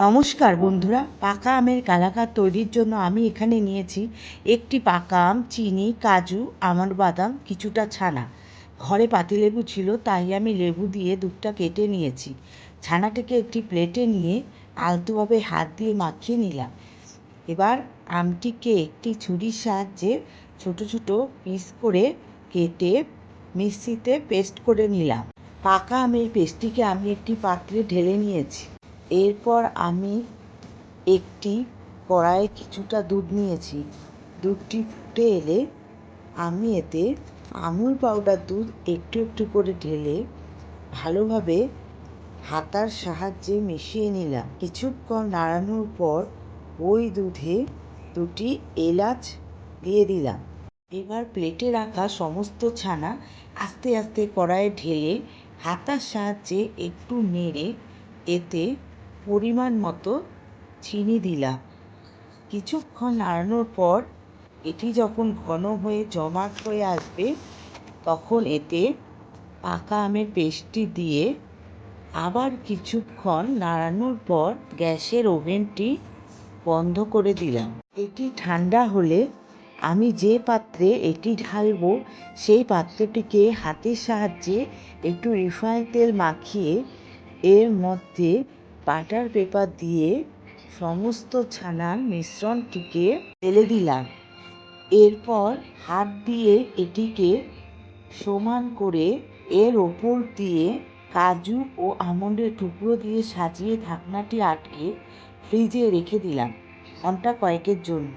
নমস্কার বন্ধুরা, পাকা আমের কালাকাঁদ তৈরির জন্য আমি এখানে নিয়েছি একটি পাকা আম, চিনি, কাজু, আমন্ড বাদাম, কিছুটা ছানা। ঘরে পাতিলেবু ছিল, তাই আমি লেবু দিয়ে দুধটা কেটে নিয়েছি। ছানাটাকে একটি প্লেটে নিয়ে আলতোভাবে হাত দিয়ে মাখিয়ে নিলাম। এবার আমটিকে একটি ছুরির সাহায্যে ছোট ছোট পিস করে কেটে মিক্সিতে পেস্ট করে নিলাম। পাকা আমের পেস্টটিকে আমি একটি পাত্রে ঢেলে নিয়েছি। এরপর আমি একটি কড়াইয়ে কিছুটা দুধ নিয়েছি। দুধটি ফুটে এলে আমি এতে আমুল পাউডার দুধ একটু একটু করে ঢেলে ভালোভাবে হাতার সাহায্যে মিশিয়ে নিলাম। কিছুক্ষণ নাড়ানোর পর ওই দুধে দুটি এলাচ দিয়ে দিলাম। এবার প্লেটে রাখা সমস্ত ছানা আস্তে আস্তে কড়াইয়ে ঢেলে হাতার সাহায্যে একটু নেড়ে এতে পরিমাণ মতো চিনি দিলাম। কিছুক্ষণ নাড়ানোর পর এটি যখন ঘন হয়ে জমাট হয়ে আসবে, তখন এতে পাকা আমের পেস্টটি দিয়ে আবার কিছুক্ষণ নাড়ানোর পর গ্যাসের ওভেনটি বন্ধ করে দিলাম। এটি ঠান্ডা হলে আমি যে পাত্রে এটি ঢালবো সেই পাত্রটিকে হাতের সাহায্যে একটু রিফাইন তেল মাখিয়ে এর মধ্যে বাটার পেপার দিয়ে সমস্ত ছানার মিশ্রণটিকে ঢেলে দিলাম। এরপর হাত দিয়ে এটিকে সমান করে এর ওপর দিয়ে কাজু ও আমন্ডের টুকরো দিয়ে সাজিয়ে ঢাকনাটি আটকে ফ্রিজে রেখে দিলাম ঘন্টা কয়েকের জন্য।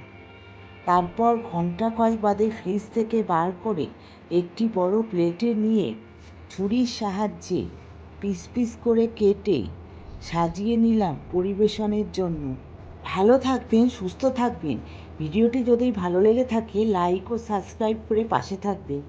তারপর ঘন্টা কয়েক বাদে ফ্রিজ থেকে বার করে একটি বড় প্লেটে নিয়ে ছুরির সাহায্যে পিস পিস করে কেটে সাজিয়ে নিলাম পরিবেশনের জন্য। ভালো থাকবেন, সুস্থ থাকবেন। ভিডিওটি যদি ভালো লেগে থাকে লাইক ও সাবস্ক্রাইব করে পাশে থাকবেন।